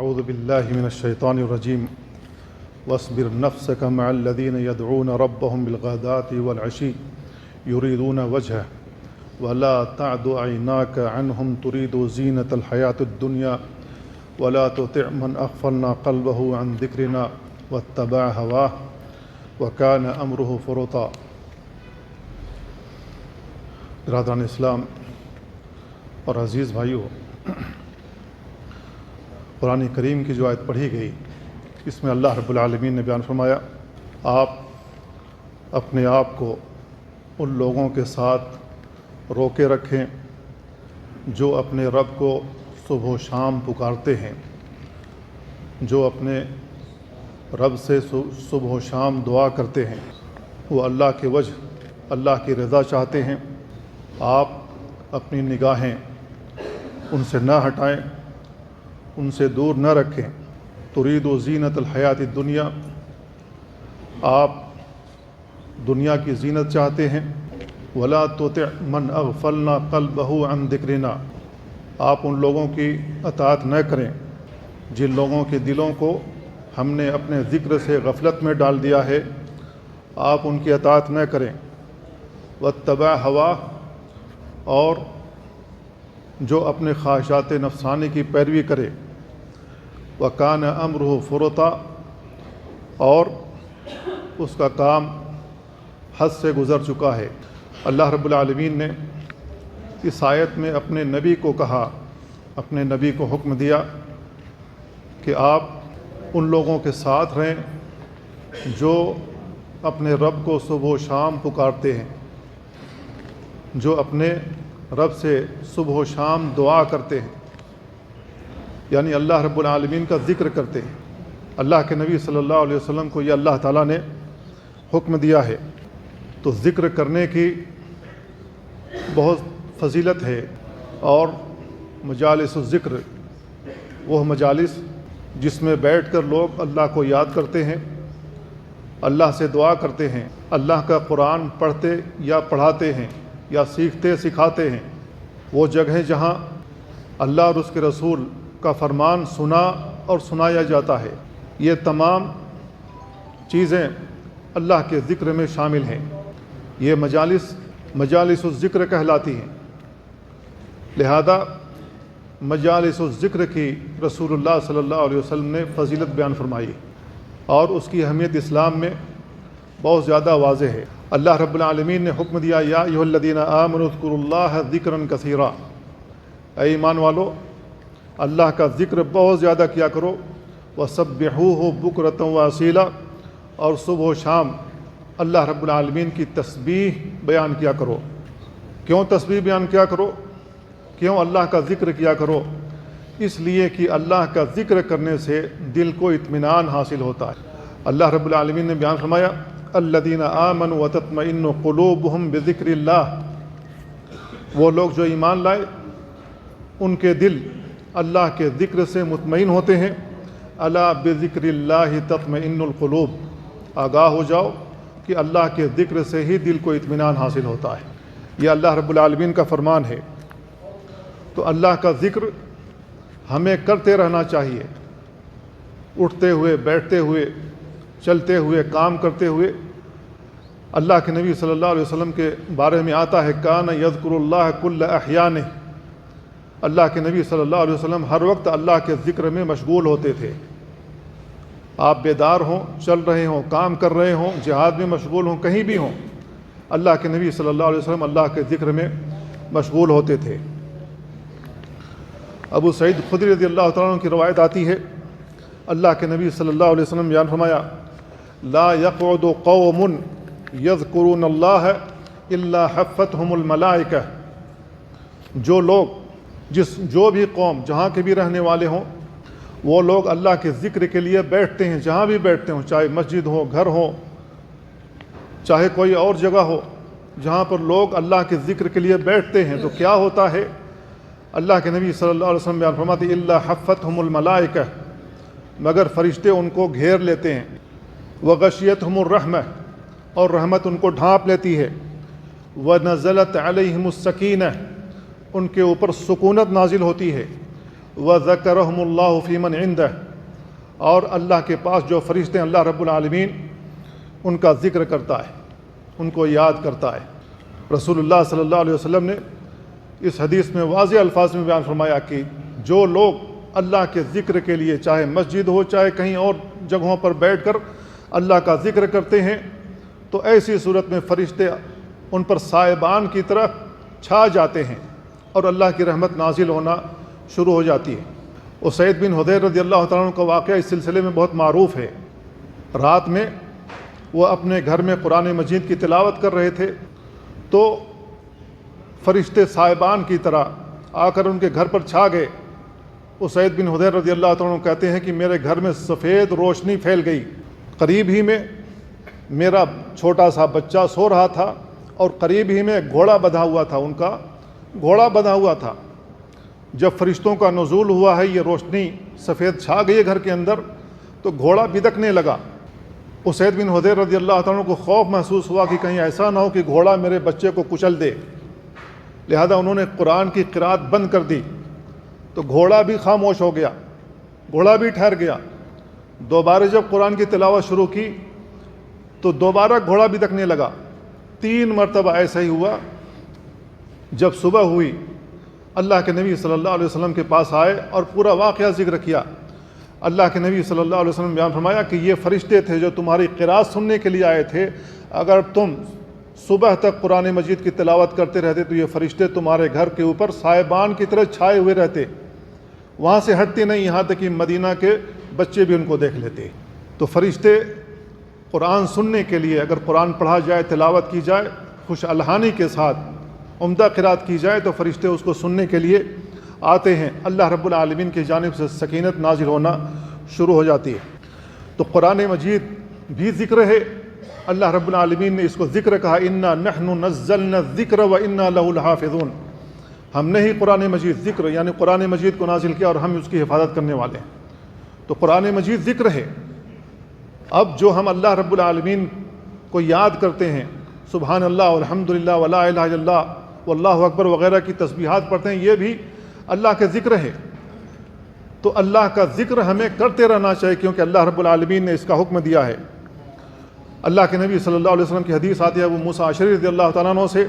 أعوذ بالله من الشيطان الرجيم واصبر نفسك مع الذين يدعون ربهم بالغداة والعشي يريدون وجهه ولا تعد عيناك عنهم تريد زينة الحياة الدنيا ولا تطع من أغفلنا قلبه عن ذكرنا واتبع هواه وكان أمره فرطا۔ برادران اسلام اور عزیز بھائیو، قرآن کریم کی جو آیت پڑھی گئی اس میں اللہ رب العالمین نے بیان فرمایا، آپ اپنے آپ کو ان لوگوں کے ساتھ روکے رکھیں جو اپنے رب کو صبح و شام پکارتے ہیں، جو اپنے رب سے صبح و شام دعا کرتے ہیں، وہ اللہ کے وجہ، اللہ کی رضا چاہتے ہیں۔ آپ اپنی نگاہیں ان سے نہ ہٹائیں، ان سے دور نہ رکھیں۔ ترید و زینت الحیات الدنیا، آپ دنیا کی زینت چاہتے ہیں۔ ولا تطع من اغفلنا قلبه عن ذکرنا، آپ ان لوگوں کی اطاعت نہ کریں جن لوگوں کے دلوں کو ہم نے اپنے ذکر سے غفلت میں ڈال دیا ہے، آپ ان کی اطاعت نہ کریں۔ واتبع ہوا، اور جو اپنے خواہشات نفسانی کی پیروی کرے۔ وکان امرہ فرطا، اور اس کا کام حد سے گزر چکا ہے۔ اللہ رب العالمین نے اس آیت میں اپنے نبی کو کہا، اپنے نبی کو حکم دیا کہ آپ ان لوگوں کے ساتھ رہیں جو اپنے رب کو صبح و شام پکارتے ہیں، جو اپنے رب سے صبح و شام دعا کرتے ہیں، یعنی اللہ رب العالمین کا ذکر کرتے ہیں۔ اللہ کے نبی صلی اللہ علیہ وسلم کو یہ اللہ تعالیٰ نے حکم دیا ہے، تو ذکر کرنے کی بہت فضیلت ہے۔ اور مجالس الذکر وہ مجالس جس میں بیٹھ کر لوگ اللہ کو یاد کرتے ہیں، اللہ سے دعا کرتے ہیں، اللہ کا قرآن پڑھتے یا پڑھاتے ہیں یا سیکھتے سکھاتے ہیں، وہ جگہیں جہاں اللہ اور اس کے رسول کا فرمان سنا اور سنایا جاتا ہے۔ یہ تمام چیزیں اللہ کے ذکر میں شامل ہیں۔ یہ مجالس الذکر کہلاتی ہیں۔ لہذا مجالس الذکر کی رسول اللہ صلی اللہ علیہ وسلم نے فضیلت بیان فرمائی، اور اس کی اہمیت اسلام میں بہت زیادہ واضح ہے۔ اللہ رب العالمین نے حکم دیا، یا ایھا الذین آمنوا اذکروا اللہ ذکرا کثیرا، اے ایمان والو اللہ کا ذکر بہت زیادہ کیا کرو۔ وسبحوہ بکرۃ واصیلا، اور صبح و شام اللہ رب العالمین کی تسبیح بیان کیا کرو۔ کیوں تسبیح بیان کیا کرو؟ کیوں اللہ کا ذکر کیا کرو؟ اس لیے کہ اللہ کا ذکر کرنے سے دل کو اطمینان حاصل ہوتا ہے۔ اللہ رب العالمین نے بیان فرمایا، الذین آمنوا وتطمئن قلوبہم بذکر اللہ، وہ لوگ جو ایمان لائے ان کے دل اللہ کے ذکر سے مطمئن ہوتے ہیں۔ الا بذکر اللہ تطمئن القلوب، آگاہ ہو جاؤ کہ اللہ کے ذکر سے ہی دل کو اطمینان حاصل ہوتا ہے۔ یہ اللہ رب العالمین کا فرمان ہے۔ تو اللہ کا ذکر ہمیں کرتے رہنا چاہیے، اٹھتے ہوئے، بیٹھتے ہوئے، چلتے ہوئے، کام کرتے ہوئے۔ اللہ کے نبی صلی اللہ علیہ وسلم کے بارے میں آتا ہے، کان یذکر اللہ کل احیانہ، اللہ کے نبی صلی اللہ علیہ وسلم ہر وقت اللہ کے ذکر میں مشغول ہوتے تھے۔ آپ بیدار ہوں، چل رہے ہوں، کام کر رہے ہوں، جہاد میں مشغول ہوں، کہیں بھی ہوں، اللہ کے نبی صلی اللہ علیہ وسلم اللہ کے ذکر میں مشغول ہوتے تھے۔ ابو سعید خدری رضی اللہ تعالیٰ عنہ کی روایت آتی ہے، اللہ کے نبی صلی اللہ علیہ وسلم بیان فرمایا، لا يقعد قوم یذکرون اللہ الا حفتہم الملائکہ، جو بھی قوم جہاں کے بھی رہنے والے ہوں، وہ لوگ اللہ کے ذکر کے لیے بیٹھتے ہیں، جہاں بھی بیٹھتے ہوں، چاہے مسجد ہو، گھر ہو، چاہے کوئی اور جگہ ہو، جہاں پر لوگ اللہ کے ذکر کے لیے بیٹھتے ہیں، تو کیا ہوتا ہے؟ اللہ کے نبی صلی اللہ علیہ وسلم بیان فرماتے، الا حفتہم الملائکہ، مگر فرشتے ان کو گھیر لیتے ہیں۔ وغشیتہم الرحمہ، اور رحمت ان کو ڈھانپ لیتی ہے۔ وَنَزَلَتْ عَلَيْهِمُ السَّكِينَةُ، ان کے اوپر سکونت نازل ہوتی ہے۔ وَذَكَرَهُمُ اللَّهُ فِي مَنْ عِنْدَهُ، اور اللہ کے پاس جو فرشتے ہیں اللہ رب العالمین ان کا ذکر کرتا ہے، ان کو یاد کرتا ہے۔ رسول اللہ صلی اللہ علیہ وسلم نے اس حدیث میں واضح الفاظ میں بیان فرمایا کہ جو لوگ اللہ کے ذکر کے لیے چاہے مسجد ہو چاہے کہیں اور جگہوں پر بیٹھ کر اللہ کا ذکر کرتے ہیں تو ایسی صورت میں فرشتے ان پر سائبان کی طرح چھا جاتے ہیں اور اللہ کی رحمت نازل ہونا شروع ہو جاتی ہے۔ اسید بن حضیر رضی اللہ تعالیٰ عنہ کا واقعہ اس سلسلے میں بہت معروف ہے۔ رات میں وہ اپنے گھر میں قرآن مجید کی تلاوت کر رہے تھے تو فرشتے سائبان کی طرح آ کر ان کے گھر پر چھا گئے۔ اسید بن حضیر رضی اللہ تعالیٰ عنہ کہتے ہیں کہ میرے گھر میں سفید روشنی پھیل گئی، قریب ہی میں میرا چھوٹا سا بچہ سو رہا تھا اور قریب ہی میں ایک گھوڑا بندھا ہوا تھا، ان کا گھوڑا بندھا ہوا تھا۔ جب فرشتوں کا نزول ہوا ہے، یہ روشنی سفید چھا گئی گھر کے اندر تو گھوڑا بدکنے لگا۔ اسید بن حضیر رضی اللہ تعالیٰ عنہ کو خوف محسوس ہوا کہ کہیں ایسا نہ ہو کہ گھوڑا میرے بچے کو کچل دے، لہذا انہوں نے قرآن کی قرات بند کر دی تو گھوڑا بھی خاموش ہو گیا، گھوڑا بھی ٹھہر گیا۔ دوبارہ جب قرآن کی تلاوت شروع کی تو دوبارہ گھوڑا بدکنے لگا۔ 3 مرتبہ ایسا ہی ہوا۔ جب صبح ہوئی اللہ کے نبی صلی اللہ علیہ وسلم کے پاس آئے اور پورا واقعہ ذکر کیا۔ اللہ کے نبی صلی اللہ علیہ وسلم بیان فرمایا کہ یہ فرشتے تھے جو تمہاری قرات سننے کے لیے آئے تھے، اگر تم صبح تک قرآن مجید کی تلاوت کرتے رہتے تو یہ فرشتے تمہارے گھر کے اوپر سائبان کی طرح چھائے ہوئے رہتے، وہاں سے ہٹتے نہیں، یہاں تک کہ مدینہ کے بچے بھی ان کو دیکھ لیتے۔ تو فرشتے قرآن سننے کے لیے، اگر قرآن پڑھا جائے، تلاوت کی جائے خوش الحانی کے ساتھ، عمدہ قرات کی جائے تو فرشتے اس کو سننے کے لیے آتے ہیں، اللہ رب العالمین کی جانب سے سکینت نازل ہونا شروع ہو جاتی ہے۔ تو قرآن مجید بھی ذکر ہے، اللہ رب العالمین نے اس کو ذکر کہا، انا نحن نزلنا الذکر وانا له لحافظون، ہم نے ہی قرآن مجید ذکر یعنی قرآن مجید کو نازل کیا اور ہم اس کی حفاظت کرنے والے ہیں۔ تو قرآن مجید ذکر ہے۔ اب جو ہم اللہ رب العالمین کو یاد کرتے ہیں، سبحان اللہ والحمدللہ ولا الہ الا اللہ واللہ اکبر وغیرہ کی تسبیحات پڑھتے ہیں، یہ بھی اللہ کے ذکر ہے۔ تو اللہ کا ذکر ہمیں کرتے رہنا چاہیے کیونکہ اللہ رب العالمین نے اس کا حکم دیا ہے۔ اللہ کے نبی صلی اللہ علیہ وسلم کی حدیث آتی ہے ابو موسیٰ اشعری رضی اللہ تعالیٰ عنہ سے،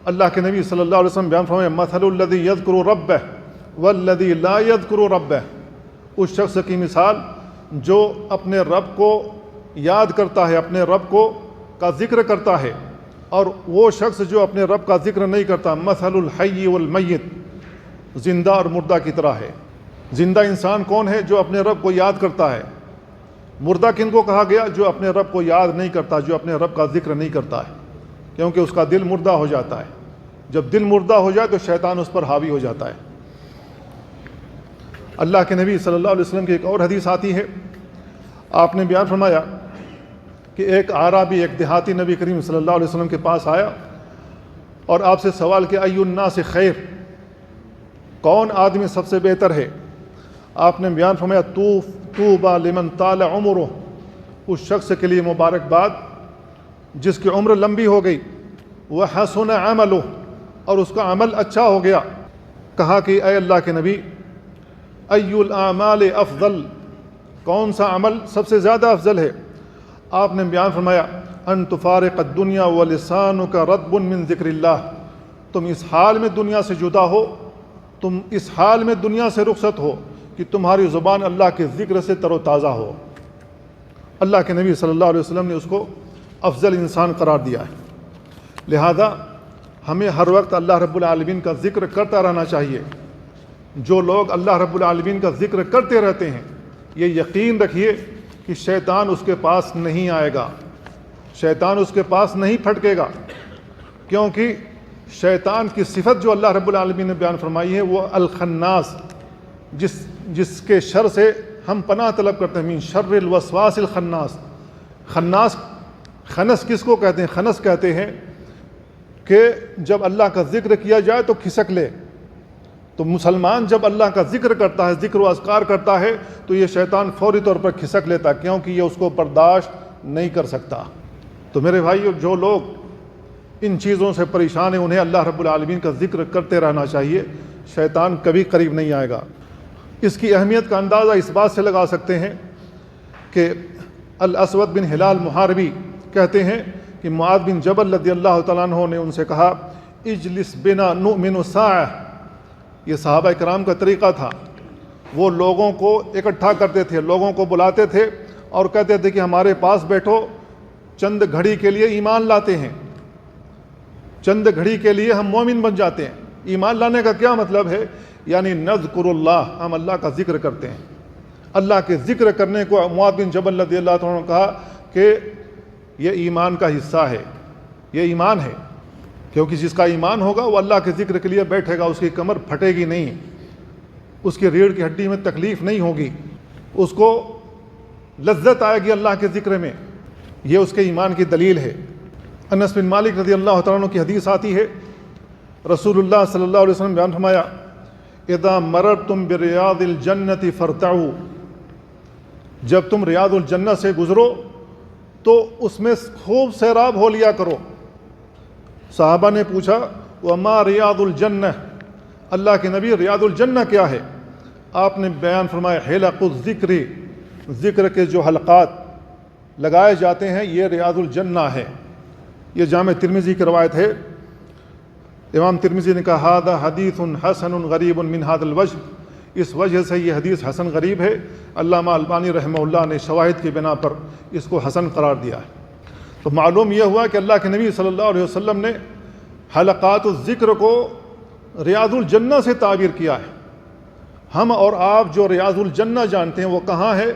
اللہ کے نبی صلی اللہ علیہ وسلم بیان فرمائے، مثل الذی یذکر ربہ والذی لا یذکر ربہ، اس شخص کی مثال جو اپنے رب کو یاد کرتا ہے، اپنے رب کو کا ذکر کرتا ہے، اور وہ شخص جو اپنے رب کا ذکر نہیں کرتا، مثل الحی والمیت، زندہ اور مردہ کی طرح ہے۔ زندہ انسان کون ہے؟ جو اپنے رب کو یاد کرتا ہے۔ مردہ کن کو کہا گیا؟ جو اپنے رب کو یاد نہیں کرتا، جو اپنے رب کا ذکر نہیں کرتا ہے، کیونکہ اس کا دل مردہ ہو جاتا ہے۔ جب دل مردہ ہو جائے تو شیطان اس پر حاوی ہو جاتا ہے۔ اللہ کے نبی صلی اللہ علیہ وسلم کی ایک اور حدیث آتی ہے، آپ نے بیان فرمایا کہ ایک اعرابی، ایک دیہاتی نبی کریم صلی اللہ علیہ وسلم کے پاس آیا اور آپ سے سوال کیا، ای الناس خیر، کون آدمی سب سے بہتر ہے؟ آپ نے بیان فرمایا، طوبی لمن طال عمرہ، اس شخص کے لیے مبارکباد جس کی عمر لمبی ہو گئی، وحسن عملہ، اور اس کا عمل اچھا ہو گیا۔ کہا کہ اے اللہ کے نبی، ای الاعمال افضل، کون سا عمل سب سے زیادہ افضل ہے؟ آپ نے بیان فرمایا، ان تفارق الدنیا ولسانک رطب من ذکر اللہ، تم اس حال میں دنیا سے جدا ہو، تم اس حال میں دنیا سے رخصت ہو کہ تمہاری زبان اللہ کے ذکر سے تر و تازہ ہو۔ اللہ کے نبی صلی اللہ علیہ وسلم نے اس کو افضل انسان قرار دیا ہے۔ لہذا ہمیں ہر وقت اللہ رب العالمین کا ذکر کرتا رہنا چاہیے۔ جو لوگ اللہ رب العالمین کا ذکر کرتے رہتے ہیں، یہ یقین رکھیے کہ شیطان اس کے پاس نہیں آئے گا، شیطان اس کے پاس نہیں پھٹکے گا، کیونکہ شیطان کی صفت جو اللہ رب العالمین نے بیان فرمائی ہے وہ الخناس، جس کے شر سے ہم پناہ طلب کرتے ہیں، من شر الوسواس الخناس۔ خنس کس کو کہتے ہیں؟ خنس کہتے ہیں کہ جب اللہ کا ذکر کیا جائے تو کھسک لے۔ تو مسلمان جب اللہ کا ذکر کرتا ہے، ذکر و اذکار کرتا ہے، تو یہ شیطان فوری طور پر کھسک لیتا ہے، کیونکہ یہ اس کو برداشت نہیں کر سکتا۔ تو میرے بھائیو، جو لوگ ان چیزوں سے پریشان ہیں، انہیں اللہ رب العالمین کا ذکر کرتے رہنا چاہیے، شیطان کبھی قریب نہیں آئے گا۔ اس کی اہمیت کا اندازہ اس بات سے لگا سکتے ہیں کہ الاسود بن ہلال محاربی کہتے ہیں کہ معاذ بن جبل رضی اللہ تعالیٰ عنہ نے ان سے کہا اجلس بنا نؤمن ساعہ. یہ صحابہ کرام کا طریقہ تھا. وہ لوگوں کو اکٹھا کرتے تھے, لوگوں کو بلاتے تھے اور کہتے تھے کہ ہمارے پاس بیٹھو, چند گھڑی کے لیے ایمان لاتے ہیں, چند گھڑی کے لیے ہم مومن بن جاتے ہیں. ایمان لانے کا کیا مطلب ہے؟ یعنی نذکر اللہ, ہم اللہ کا ذکر کرتے ہیں. اللہ کے ذکر کرنے کو معاذ بن جبل رضی اللہ عنہ نے کہا کہ یہ ایمان کا حصہ ہے, یہ ایمان ہے. کیونکہ جس کا ایمان ہوگا وہ اللہ کے ذکر کے لیے بیٹھے گا, اس کی کمر پھٹے گی نہیں, اس کی ریڑھ کی ہڈی میں تکلیف نہیں ہوگی, اس کو لذت آئے گی اللہ کے ذکر میں. یہ اس کے ایمان کی دلیل ہے. انس بن مالک رضی اللہ تعالیٰ عنہ کی حدیث آتی ہے, رسول اللہ صلی اللہ علیہ وسلم بیان فرمایا اذا مررتم بریاض الجنت فارتعوا, جب تم ریاض الجنہ سے گزرو تو اس میں خوب سیراب ہو لیا کرو. صحابہ نے پوچھا وما ریاض الجنہ, اللہ کے نبی ریاض الجنہ کیا ہے؟ آپ نے بیان فرمایا حلق الذکر, ذکر کے جو حلقات لگائے جاتے ہیں یہ ریاض الجنہ ہے. یہ جامع ترمذی کی روایت ہے. امام ترمذی نے کہا ھذا حدیث حسن غریب من ھذا الوجہ, اس وجہ سے یہ حدیث حسن غریب ہے. علامہ البانی رحمہ اللہ نے شواہد کی بنا پر اس کو حسن قرار دیا ہے. تو معلوم یہ ہوا کہ اللہ کے نبی صلی اللہ علیہ وسلم نے حلقات الذکر کو ریاض الجنہ سے تعبیر کیا ہے. ہم اور آپ جو ریاض الجنہ جانتے ہیں وہ کہاں ہے؟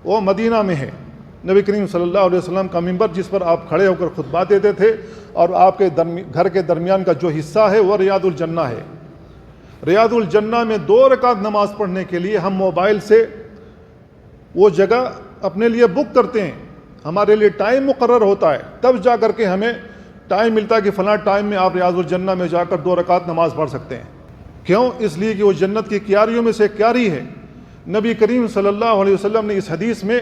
وہ مدینہ میں ہے. نبی کریم صلی اللہ علیہ وسلم کا ممبر جس پر آپ کھڑے ہو کر خطبہ دیتے تھے اور آپ کے گھر کے درمیان کا جو حصہ ہے وہ ریاض الجنہ ہے. ریاض الجنہ میں 2 رکعت نماز پڑھنے کے لیے ہم موبائل سے وہ جگہ اپنے لیے بک کرتے ہیں. ہمارے لیے ٹائم مقرر ہوتا ہے, تب جا کر کے ہمیں ٹائم ملتا ہے کہ فلاں ٹائم میں آپ ریاض الجنہ میں جا کر 2 رکعت نماز پڑھ سکتے ہیں. کیوں؟ اس لیے کہ وہ جنت کی کیاریوں میں سے ایک کیاری ہے. نبی کریم صلی اللہ علیہ وسلم نے اس حدیث میں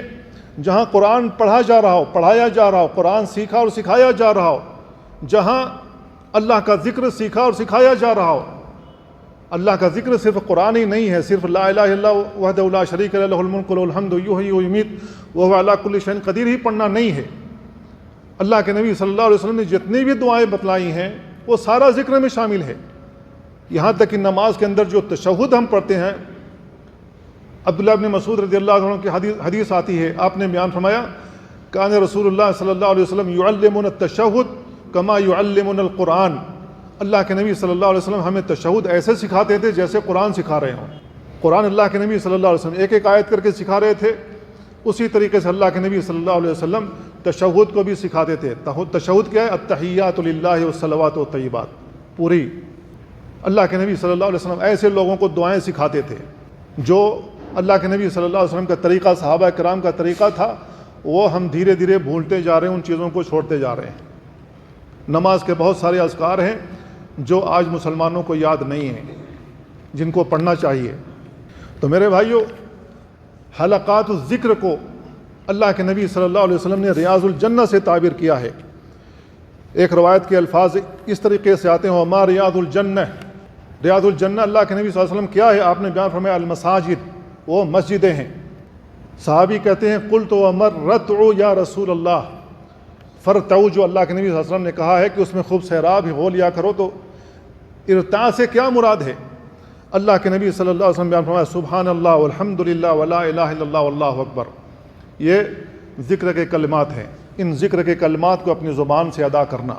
جہاں قرآن پڑھا جا رہا ہو, پڑھایا جا رہا ہو, قرآن سیکھا اور سکھایا جا رہا ہو, جہاں اللہ کا ذکر سیکھا اور سکھایا جا رہا ہو. اللہ کا ذکر صرف قرآن ہی نہیں ہے, صرف لا الہ الا اللہ وحدہ لا شریک لہ لہ الملک ولہ الحمد یحیی ویمیت وہو علی کل شیء قدیر ہی پڑھنا نہیں ہے. اللہ کے نبی صلی اللہ علیہ وسلم نے جتنی بھی دعائیں بتلائی ہیں وہ سارا ذکر میں شامل ہے. یہاں تک کہ نماز کے اندر جو تشہد ہم پڑھتے ہیں, عبداللہ بن مسعود رضی اللہ عنہ کی حدیث آتی ہے, آپ نے بیان فرمایا کان رسول اللہ صلی اللہ علیہ وسلم یعلمنا التشہد کما یعلمنا القرآن. اللہ کے نبی صلی اللہ علیہ وسلم ہمیں تشہد ایسے سکھاتے تھے جیسے قرآن سکھا رہے ہوں. قرآن اللہ کے نبی صلی اللہ علیہ وسلم ایک ایک آیت کر کے سکھا رہے تھے, اسی طریقے سے اللہ کے نبی صلی اللہ علیہ وسلم تشہد کو بھی سکھاتے تھے. تشہد کیا ہے؟ التحیات للہ والصلوات والطیبات. پوری اللہ کے نبی صلی اللہ علیہ وسلم ایسے لوگوں کو دعائیں سکھاتے تھے جو اللہ کے نبی صلی اللہ علیہ وسلم کا طریقہ, صحابہ کرام کا طریقہ تھا, وہ ہم دھیرے دھیرے بھولتے جا رہے ہیں, ان چیزوں کو چھوڑتے جا رہے ہیں. نماز کے بہت سارے اذکار ہیں جو آج مسلمانوں کو یاد نہیں ہیں, جن کو پڑھنا چاہیے. تو میرے بھائیوں, حلقات الذکر کو اللہ کے نبی صلی اللہ علیہ وسلم نے ریاض الجنہ سے تعبیر کیا ہے. ایک روایت کے الفاظ اس طریقے سے آتے ہیں وما ریاض الجنہ, ریاض الجنہ اللہ کے نبی صلی اللہ علیہ وسلم کیا ہے؟ آپ نے بیان فرمایا المساجد, وہ مسجدیں ہیں. صحابی کہتے ہیں قلت ومرتع یا رسول اللہ, فرتعو جو اللہ کے نبی صلی اللہ علیہ وسلم نے کہا ہے کہ اس میں خوب سیراب ہو لیا کرو, تو ارتاع سے کیا مراد ہے؟ اللہ کے نبی صلی اللہ علیہ وسلم بیان فرمایا سبحان اللہ والحمد للہ ولا الہ الا اللہ واللہ اکبر. یہ ذکر کے کلمات ہیں. ان ذکر کے کلمات کو اپنی زبان سے ادا کرنا,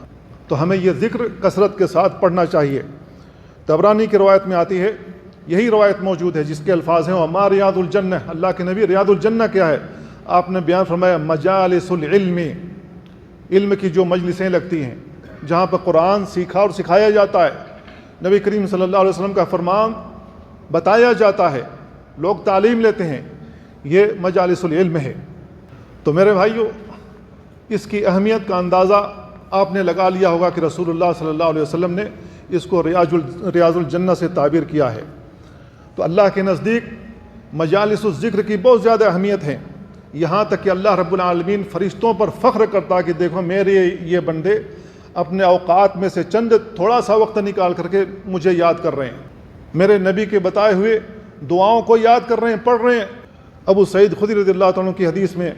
تو ہمیں یہ ذکر کثرت کے ساتھ پڑھنا چاہیے. طبرانی کی روایت میں آتی ہے, یہی روایت موجود ہے جس کے الفاظ ہیں وما ریاض الجنہ. اللہ کے نبی ریاض الجنہ کیا ہے؟ آپ نے بیان فرمایا مجالس العلم, علم کی جو مجلسیں لگتی ہیں جہاں پر قرآن سیکھا اور سکھایا جاتا ہے, نبی کریم صلی اللہ علیہ وسلم کا فرمان بتایا جاتا ہے, لوگ تعلیم لیتے ہیں, یہ مجالس العلم ہے. تو میرے بھائیو, اس کی اہمیت کا اندازہ آپ نے لگا لیا ہوگا کہ رسول اللہ صلی اللہ علیہ وسلم نے اس کو ریاض الجنہ سے تعبیر کیا ہے. تو اللہ کے نزدیک مجالس الذکر کی بہت زیادہ اہمیت ہے, یہاں تک کہ اللہ رب العالمین فرشتوں پر فخر کرتا کہ دیکھو میرے یہ بندے اپنے اوقات میں سے چند تھوڑا سا وقت نکال کر کے مجھے یاد کر رہے ہیں, میرے نبی کے بتائے ہوئے دعاؤں کو یاد کر رہے ہیں, پڑھ رہے ہیں. ابو سعید خدری رضی اللہ تعالیٰ عنہ کی حدیث میں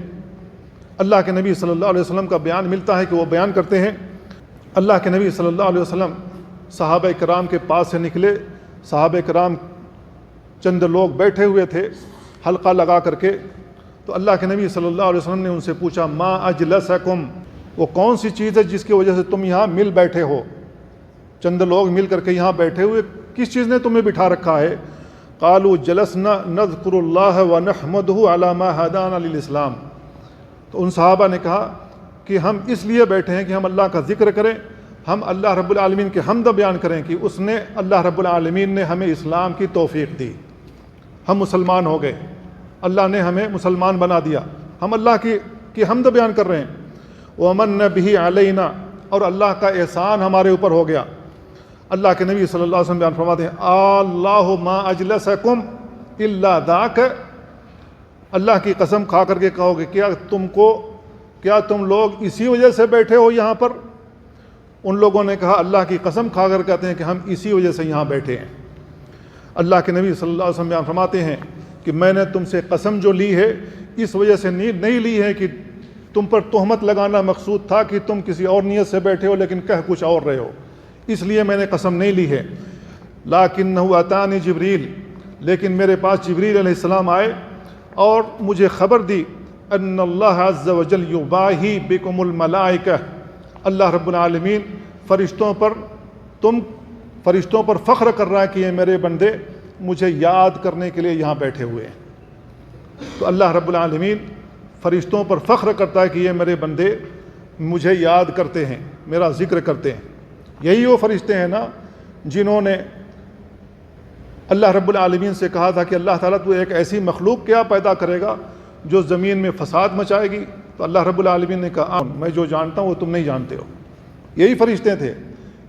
اللہ کے نبی صلی اللہ علیہ وسلم کا بیان ملتا ہے کہ وہ بیان کرتے ہیں, اللہ کے نبی صلی اللہ علیہ وسلم صحابہ کرام کے پاس سے نکلے. صحابہ کرام چند لوگ بیٹھے ہوئے تھے حلقہ لگا کر کے, تو اللہ کے نبی صلی اللہ علیہ وسلم نے ان سے پوچھا ما اجلسکم, وہ کون سی چیز ہے جس کی وجہ سے تم یہاں مل بیٹھے ہو, چند لوگ مل کر کے یہاں بیٹھے ہوئے, کس چیز نے تمہیں بٹھا رکھا ہے؟ قالوا جلسنا نذکر اللہ ونحمدہ علی ما ہدانا للاسلام. تو ان صحابہ نے کہا کہ ہم اس لیے بیٹھے ہیں کہ ہم اللہ کا ذکر کریں, ہم اللہ رب العالمین کے حمد بیان کریں کہ اس نے, اللہ رب العالمین نے ہمیں اسلام کی توفیق دی, ہم مسلمان ہو گئے, اللہ نے ہمیں مسلمان بنا دیا, ہم اللہ کی حمد بیان کر رہے ہیں. وَمَنَّ بِهِ عَلَيْنَا, اور اللہ کا احسان ہمارے اوپر ہو گیا. اللہ کے نبی صلی اللہ علیہ وسلم بیان فرماتے ہیں اللّٰہ مَا أَجْلَسَكُمْ إِلَّا ذَاكَ, اللہ کی قسم کھا کر کے کہو گے کیا تم لوگ اسی وجہ سے بیٹھے ہو یہاں پر؟ ان لوگوں نے کہا اللہ کی قسم کھا کر کہتے ہیں کہ ہم اسی وجہ سے یہاں بیٹھے ہیں. اللہ کے نبی صلی اللہ علیہ وسلم بیان فرماتے ہیں کہ میں نے تم سے قسم جو لی ہے اس وجہ سے نہیں لی ہے کہ تم پر تہمت لگانا مقصود تھا کہ تم کسی اور نیت سے بیٹھے ہو لیکن کہہ کچھ اور رہے ہو, اس لیے میں نے قسم نہیں لی ہے. لَكِنَّهُ أَتَانِي جبریل, لیکن میرے پاس جبریل علیہ السلام آئے اور مجھے خبر دی ان اللہ عز وجل یباہی بکم الملائکہ, اللہ رب العالمین فرشتوں پر فخر کر رہا ہے کہ یہ میرے بندے مجھے یاد کرنے کے لیے یہاں بیٹھے ہوئے ہیں. تو اللہ رب العالمین فرشتوں پر فخر کرتا ہے کہ یہ میرے بندے مجھے یاد کرتے ہیں, میرا ذکر کرتے ہیں. یہی وہ فرشتے ہیں نا جنہوں نے اللہ رب العالمین سے کہا تھا کہ اللہ تعالیٰ تو ایک ایسی مخلوق کیا پیدا کرے گا جو زمین میں فساد مچائے گی, تو اللہ رب العالمین نے کہا میں جو جانتا ہوں وہ تم نہیں جانتے ہو. یہی فرشتے تھے.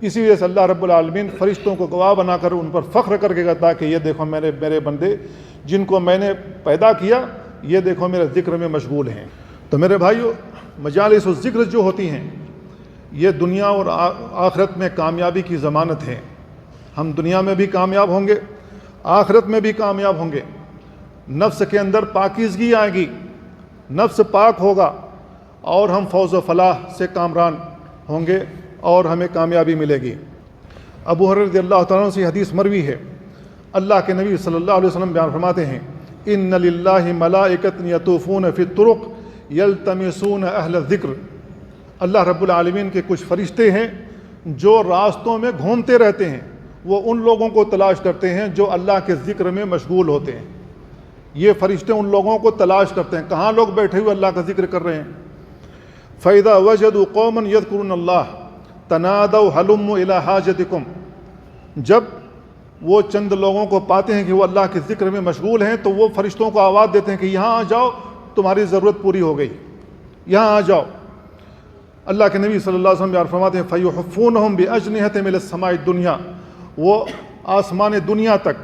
اسی وجہ سے اللہ رب العالمین فرشتوں کو گواہ بنا کر ان پر فخر کر کے کہتا کہ یہ دیکھو میرے بندے جن کو میں نے پیدا کیا, یہ دیکھو میرے ذکر میں مشغول ہیں. تو میرے بھائیو, مجالس الذکر جو ہوتی ہیں یہ دنیا اور آخرت میں کامیابی کی ضمانت ہے. ہم دنیا میں بھی کامیاب ہوں گے, آخرت میں بھی کامیاب ہوں گے. نفس کے اندر پاکیزگی آئے گی, نفس پاک ہوگا اور ہم فوز و فلاح سے کامران ہوں گے اور ہمیں کامیابی ملے گی. ابو ہریرہ رضی اللہ تعالیٰ عنہ سے حدیث مروی ہے, اللہ کے نبی صلی اللہ علیہ وسلم بیان فرماتے ہیں ان للہ ملائکۃ یطوفون فی الطرق یلتمسون اہل الذکر, اللہ رب العالمین کے کچھ فرشتے ہیں جو راستوں میں گھومتے رہتے ہیں, وہ ان لوگوں کو تلاش کرتے ہیں جو اللہ کے ذکر میں مشغول ہوتے ہیں. یہ فرشتے ان لوگوں کو تلاش کرتے ہیں کہاں لوگ بیٹھے ہوئے اللہ کا ذکر کر رہے ہیں. فَإِذَا وَجَدُوا قَوْمًا يَذْكُرُونَ اللَّهَ تَنَادَوْا هَلُمُّوا إِلَىٰ حَاجَتِكُمْ, جب وہ چند لوگوں کو پاتے ہیں کہ وہ اللہ کے ذکر میں مشغول ہیں تو وہ فرشتوں کو آواز دیتے ہیں کہ یہاں آ جاؤ, تمہاری ضرورت پوری ہو گئی, یہاں آ جاؤ. اللہ کے نبی صلی اللہ علیہ وسلم بیان فرماتے ہیں فَيُحْفُونَهُمْ بِأَجْنِحَةٍ مِنَ السَّمَاءِ الدُّنْيَا, وہ آسمان دنیا تک,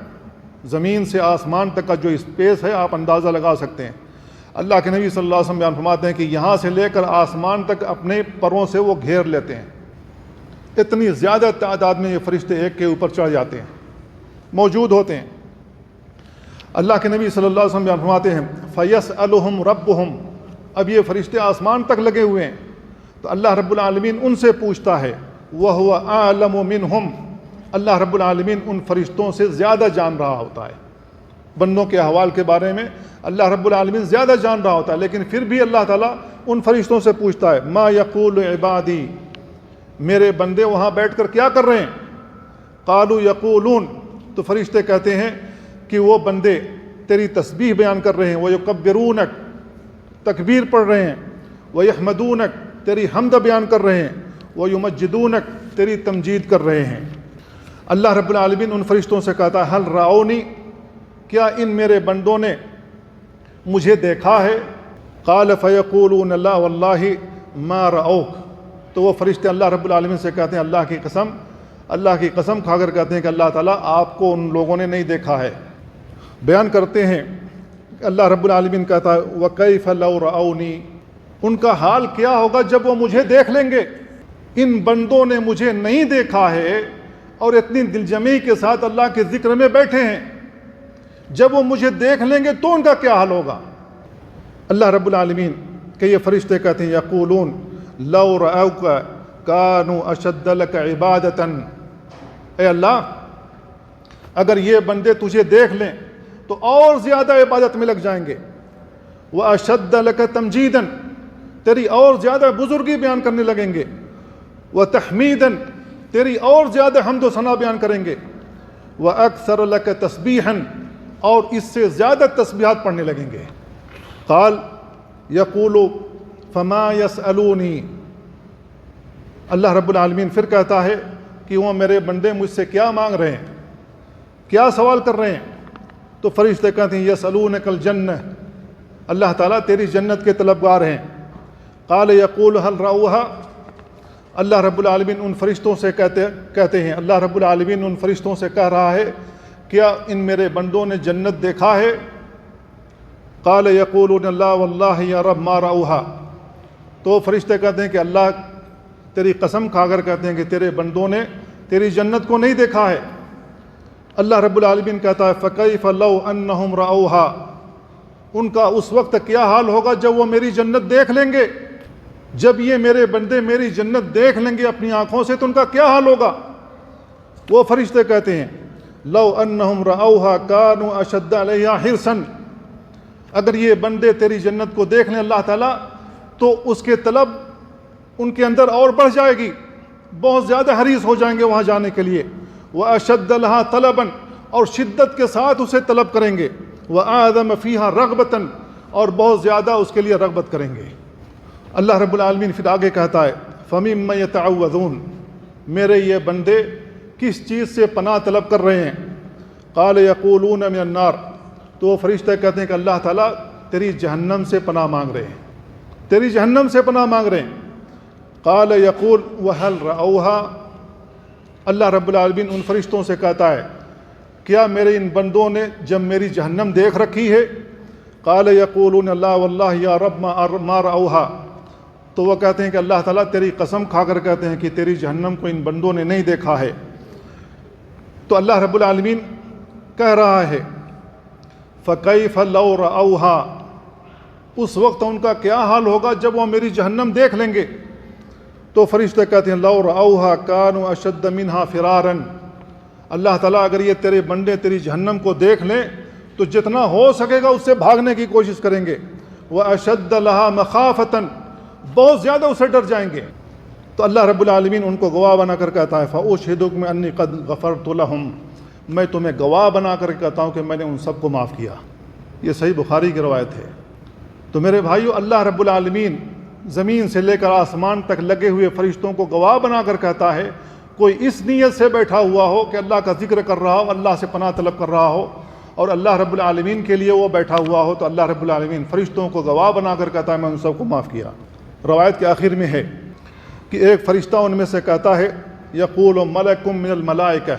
زمین سے آسمان تک کا جو اسپیس ہے آپ اندازہ لگا سکتے ہیں. اللہ کے نبی صلی اللہ علیہ وسلم بیان فرماتے ہیں کہ یہاں سے لے کر آسمان تک اپنے پروں سے وہ گھیر لیتے ہیں. اتنی زیادہ تعداد میں یہ فرشتے ایک کے اوپر چڑھ جاتے ہیں, موجود ہوتے ہیں. اللہ کے نبی صلی اللہ علیہ وسلم بیان فرماتے ہیں فَيَسْأَلُهُمْ رَبُّهُمْ, اب یہ فرشتے آسمان تک لگے ہوئے ہیں تو اللہ رب العالمین ان سے پوچھتا ہے وَهُوَ أَعْلَمُ مِنْهُمْ, اللہ رب العالمین ان فرشتوں سے زیادہ جان رہا ہوتا ہے. بندوں کے احوال کے بارے میں اللہ رب العالمین زیادہ جان رہا ہوتا ہے, لیکن پھر بھی اللہ تعالیٰ ان فرشتوں سے پوچھتا ہے ما یقول عبادی, میرے بندے وہاں بیٹھ کر کیا کر رہے ہیں؟ قالوا یقولون, تو فرشتے کہتے ہیں کہ وہ بندے تیری تسبیح بیان کر رہے ہیں, ویکبرونک, تکبیر پڑھ رہے ہیں, ویحمدونک, تیری حمد بیان کر رہے ہیں, ویمجدونک, تیری تمجید کر رہے ہیں. اللہ رب العالمین ان فرشتوں سے کہتا ہے حل رعونی, کیا ان میرے بندوں نے مجھے دیکھا ہے؟ قال فیقولون لا واللہ ما رعوک, تو وہ فرشتے اللہ رب العالمین سے کہتے ہیں اللہ کی قسم کھا کر کہتے ہیں کہ اللہ تعالیٰ آپ کو ان لوگوں نے نہیں دیکھا ہے. بیان کرتے ہیں اللہ رب العالمین کہتا ہے وَكَيْفَ لَوْ رَأَوْنِي, ان کا حال کیا ہوگا جب وہ مجھے دیکھ لیں گے. ان بندوں نے مجھے نہیں دیکھا ہے اور اتنی دلجمی کے ساتھ اللہ کے ذکر میں بیٹھے ہیں, جب وہ مجھے دیکھ لیں گے تو ان کا کیا حال ہوگا؟ اللہ رب العالمین کہ یہ فرشتے کہتے ہیں یقولون لو رأوک کانوا اشد لک عبادۃ، اے اللہ اگر یہ بندے تجھے دیکھ لیں تو اور زیادہ عبادت میں لگ جائیں گے، واشد لک تمجیدا، تیری اور زیادہ بزرگی بیان کرنے لگیں گے، وتحمیدا، تیری اور زیادہ حمد و ثنا بیان کریں گے، واکثر لک تسبیحا، اور اس سے زیادہ تسبیحات پڑھنے لگیں گے۔ قال یقول فما یسألونی، اللہ رب العالمین پھر کہتا ہے کہ وہ میرے بندے مجھ سے کیا مانگ رہے ہیں، کیا سوال کر رہے ہیں؟ تو فرشتے کہتے ہیں یسألونک الجنہ، اللہ تعالیٰ تیری جنت کے طلبگار ہیں۔ قال یقول هل رأوها، اللہ رب العالمین ان فرشتوں سے کہتے ہیں، اللہ رب العالمین ان فرشتوں سے کہہ رہا ہے کیا ان میرے بندوں نے جنت دیکھا ہے؟ قال یقولون اللہ واللہ یا رب ما رأوها، تو فرشتے کہتے ہیں کہ اللہ تیری قسم کھا کر کہتے ہیں کہ تیرے بندوں نے تیری جنت کو نہیں دیکھا ہے۔ اللہ رب العالمین کہتا ہے فکیف لو انہم رأوها، ان کا اس وقت کیا حال ہوگا جب وہ میری جنت دیکھ لیں گے، جب یہ میرے بندے میری جنت دیکھ لیں گے اپنی آنکھوں سے تو ان کا کیا حال ہوگا؟ وہ فرشتے کہتے ہیں لو انہم رأوها کانوا اشد علیہا حرصا، اگر یہ بندے تیری جنت کو دیکھ لیں اللہ تعالیٰ تو اس کے طلب ان کے اندر اور بڑھ جائے گی، بہت زیادہ حریص ہو جائیں گے وہاں جانے کے لیے، واشد لہا طلبا، اور شدت کے ساتھ اسے طلب کریں گے، واعظم فیہا رغبتا، اور بہت زیادہ اس کے لیے رغبت کریں گے۔ اللہ رب العالمین پھر آگے کہتا ہے فَمِمَّ يَتَعَوَّذُونَ، میرے یہ بندے کس چیز سے پناہ طلب کر رہے ہیں؟ قال یقولون من النار، تو وہ فرشتے کہتے ہیں کہ اللہ تعالیٰ تیری جہنم سے پناہ مانگ رہے ہیں، تیری جہنم سے پناہ مانگ رہے ہیں۔ قال یقول وهل رأوها، اللہ رب العالمین ان فرشتوں سے کہتا ہے کیا میرے ان بندوں نے جب میری جہنم دیکھ رکھی ہے؟ قال یقولون اللہ واللہ یا رب ما رأوها، تو وہ کہتے ہیں کہ اللہ تعالیٰ تیری قسم کھا کر کہتے ہیں کہ تیری جہنم کو ان بندوں نے نہیں دیکھا ہے۔ تو اللہ رب العالمین کہہ رہا ہے فَكَيْفَ لَوْ رَأَوْهَا، اس وقت ان کا کیا حال ہوگا جب وہ میری جہنم دیکھ لیں گے؟ تو فرشتے کہتے ہیں لَوْ رَأَوْهَا كَانُوا أَشَدَّ مِنْهَا فِرَارًا، اللہ تعالیٰ اگر یہ تیرے بندے تیری جہنم کو دیکھ لیں تو جتنا ہو سکے گا اس سے بھاگنے کی کوشش کریں گے، وَأَشَدَّ لَهَا مَخَافَةً، بہت زیادہ اسے ڈر جائیں گے۔ تو اللہ رب العالمین ان کو گواہ بنا کر کہتا ہے فَأُشْهِدُكُمْ أَنِّي قَدْ غَفَرْتُ لَهُمْ، میں تمہیں گواہ بنا کر کہتا ہوں کہ میں نے ان سب کو معاف کیا۔ یہ صحیح بخاری کی روایت ہے۔ تو میرے بھائیو، اللہ رب العالمین زمین سے لے کر آسمان تک لگے ہوئے فرشتوں کو گواہ بنا کر کہتا ہے کوئی اس نیت سے بیٹھا ہوا ہو کہ اللہ کا ذکر کر رہا ہو، اللہ سے پناہ طلب کر رہا ہو اور اللہ رب العالمین کے لیے وہ بیٹھا ہوا ہو، تو اللہ رب العالمین فرشتوں کو گواہ بنا کر کہتا ہے میں ان سب کو معاف کیا۔ روایت کے آخر میں ہے کہ ایک فرشتہ ان میں سے کہتا ہے یقول ملک من الملائکہ،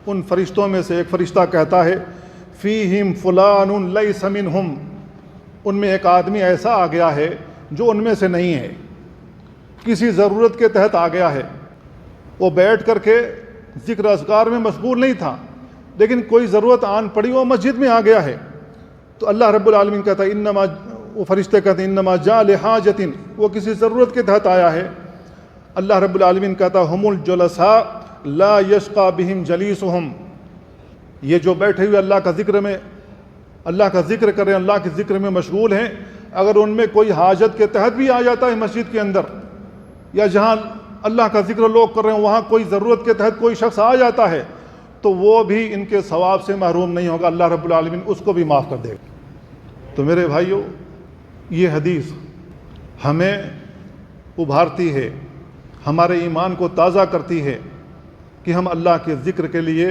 ان فرشتوں میں سے ایک فرشتہ کہتا ہے فیہم فلان لیس منہم، ان میں ایک آدمی ایسا آ گیا ہے جو ان میں سے نہیں ہے، کسی ضرورت کے تحت آ گیا ہے، وہ بیٹھ کر کے ذکر اذکار میں مشغول نہیں تھا لیکن کوئی ضرورت آن پڑی وہ مسجد میں آ گیا ہے۔ تو اللہ رب العالمین کہتا ہے انما، وہ فرشتے کہتے ہیں انما جاء لحاجۃ، وہ کسی ضرورت کے تحت آیا ہے۔ اللہ رب العالمین کہتا ہے ہم الجلساء لا یشقى بہم جلیسہم، یہ جو بیٹھے ہوئے اللہ کا ذکر کریں، اللہ کے ذکر میں مشغول ہیں، اگر ان میں کوئی حاجت کے تحت بھی آ جاتا ہے مسجد کے اندر یا جہاں اللہ کا ذکر لوگ کر رہے ہیں وہاں کوئی ضرورت کے تحت کوئی شخص آ جاتا ہے تو وہ بھی ان کے ثواب سے محروم نہیں ہوگا، اللہ رب العالمین اس کو بھی معاف کر دے گا۔ تو میرے بھائیو، یہ حدیث ہمیں ابھارتی ہے، ہمارے ایمان کو تازہ کرتی ہے کہ ہم اللہ کے ذکر کے لیے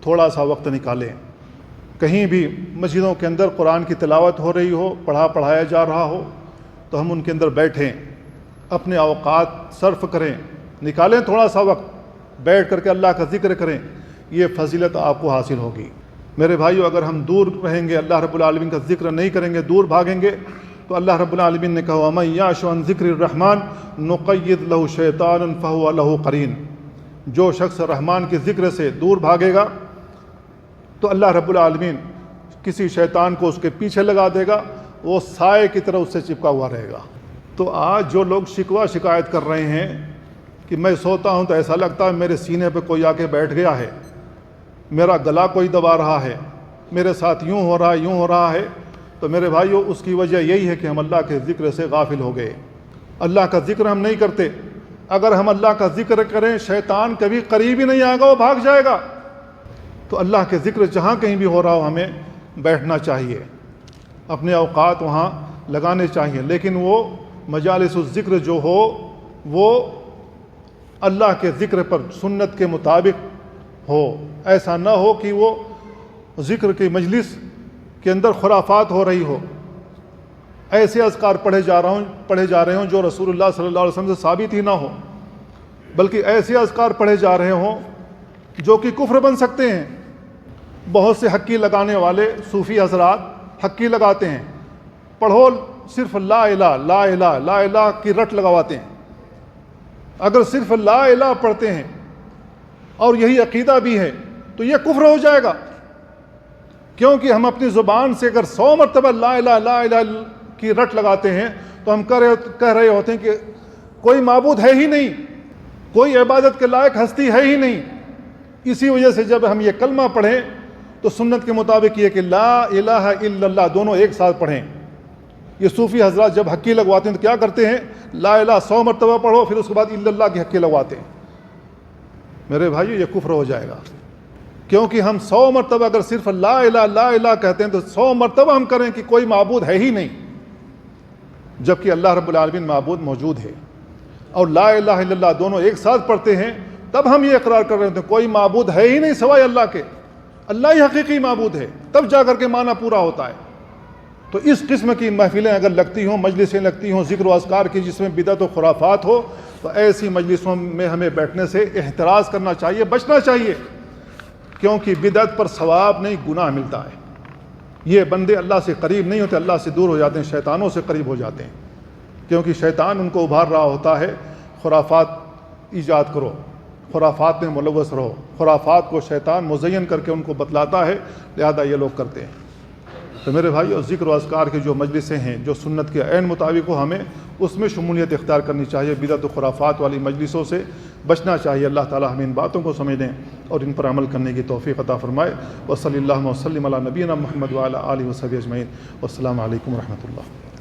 تھوڑا سا وقت نکالیں۔ کہیں بھی مسجدوں کے اندر قرآن کی تلاوت ہو رہی ہو، پڑھایا جا رہا ہو تو ہم ان کے اندر بیٹھیں، اپنے اوقات صرف کریں، نکالیں تھوڑا سا وقت، بیٹھ کر کے اللہ کا ذکر کریں، یہ فضیلت آپ کو حاصل ہوگی۔ میرے بھائیو، اگر ہم دور رہیں گے، اللہ رب العالمین کا ذکر نہیں کریں گے، دور بھاگیں گے، تو اللہ رب العالمین نے کہا وَمَن يَعْشُ عَن ذِكْرِ الرَّحْمَنِ نُقَيِّضْ لَهُ شَيْطَانٌ فَهُوَ لَهُ قَرِينٌ، جو شخص رحمان کے ذکر سے دور بھاگے گا تو اللہ رب العالمین کسی شیطان کو اس کے پیچھے لگا دے گا، وہ سائے کی طرح اس سے چپکا ہوا رہے گا۔ تو آج جو لوگ شکوہ شکایت کر رہے ہیں کہ میں سوتا ہوں تو ایسا لگتا ہے میرے سینے پہ کوئی آ کے بیٹھ گیا ہے، میرا گلا کوئی دبا رہا ہے، میرے ساتھ یوں ہو رہا ہے یوں ہو رہا ہے، تو میرے بھائیو اس کی وجہ یہی ہے کہ ہم اللہ کے ذکر سے غافل ہو گئے، اللہ کا ذکر ہم نہیں کرتے۔ اگر ہم اللہ کا ذکر کریں شیطان کبھی قریب ہی نہیں آئے گا، وہ بھاگ جائے گا۔ تو اللہ کے ذکر جہاں کہیں بھی ہو رہا ہو ہمیں بیٹھنا چاہیے، اپنے اوقات وہاں لگانے چاہیے، لیکن وہ مجالس الذکر جو ہو وہ اللہ کے ذکر پر سنت کے مطابق ہو، ایسا نہ ہو کہ وہ ذکر کی مجلس کے اندر خرافات ہو رہی ہو، ایسے اذکار پڑھے جا رہے ہوں جو رسول اللہ صلی اللہ علیہ وسلم سے ثابت ہی نہ ہو، بلکہ ایسے اذکار پڑھے جا رہے ہوں جو کہ کفر بن سکتے ہیں۔ بہت سے حقی لگانے والے صوفی حضرات حقی لگاتے ہیں، پڑھو صرف لا الہ لا الہ لا الہ کی رٹ لگواتے ہیں۔ اگر صرف لا الہ پڑھتے ہیں اور یہی عقیدہ بھی ہے تو یہ کفر ہو جائے گا، کیونکہ ہم اپنی زبان سے اگر 100 مرتبہ لا الہ کی رٹ لگاتے ہیں تو ہم کہہ رہے ہوتے ہیں کہ کوئی معبود ہے ہی نہیں، کوئی عبادت کے لائق ہستی ہے ہی نہیں۔ اسی وجہ سے جب ہم یہ کلمہ پڑھیں تو سنت کے مطابق یہ کہ لا الہ الا اللہ دونوں ایک ساتھ پڑھیں۔ یہ صوفی حضرات جب حقی لگواتے ہیں تو کیا کرتے ہیں؟ لا الہ 100 مرتبہ پڑھو، پھر اس کے بعد الا اللہ کی حقی لگواتے ہیں۔ میرے بھائیو یہ کفر ہو جائے گا، کیونکہ ہم 100 مرتبہ اگر صرف لا الہ کہتے ہیں تو 100 مرتبہ ہم کریں کہ کوئی معبود ہے ہی نہیں، جبکہ اللہ رب العالمین معبود موجود ہے، اور لا الہ الا اللہ دونوں ایک ساتھ پڑھتے ہیں، تب ہم یہ اقرار کر رہے ہوتے ہیں کوئی معبود ہے ہی نہیں سوائے اللہ کے، اللہ ہی حقیقی معبود ہے، تب جا کر کے معنی پورا ہوتا ہے۔ تو اس قسم کی محفلیں اگر لگتی ہوں، مجلسیں لگتی ہوں ذکر و اذکار کی جس میں بدعت و خرافات ہو، تو ایسی مجلسوں میں ہمیں بیٹھنے سے احتراز کرنا چاہیے، بچنا چاہیے، کیونکہ بدعت پر ثواب نہیں گناہ ملتا ہے۔ یہ بندے اللہ سے قریب نہیں ہوتے، اللہ سے دور ہو جاتے ہیں، شیطانوں سے قریب ہو جاتے ہیں، کیونکہ شیطان ان کو ابھار رہا ہوتا ہے خرافات ایجاد کرو، خرافات میں ملوث رہو، خرافات کو شیطان مزین کر کے ان کو بتلاتا ہے، لہذا یہ لوگ کرتے ہیں۔ تو میرے بھائیو ذکر و اذکار کی جو مجلسیں ہیں جو سنت کے عین مطابق ہو، ہمیں اس میں شمولیت اختیار کرنی چاہیے، بدعت و خرافات والی مجلسوں سے بچنا چاہیے۔ اللہ تعالی ہمیں ان باتوں کو سمجھنے اور ان پر عمل کرنے کی توفیق عطا فرمائے۔ وصلی اللہ وسلم علی نبینا محمد وعلی آلہ وصحبہ اجمعین۔ والسلام علیکم ورحمۃ اللہ۔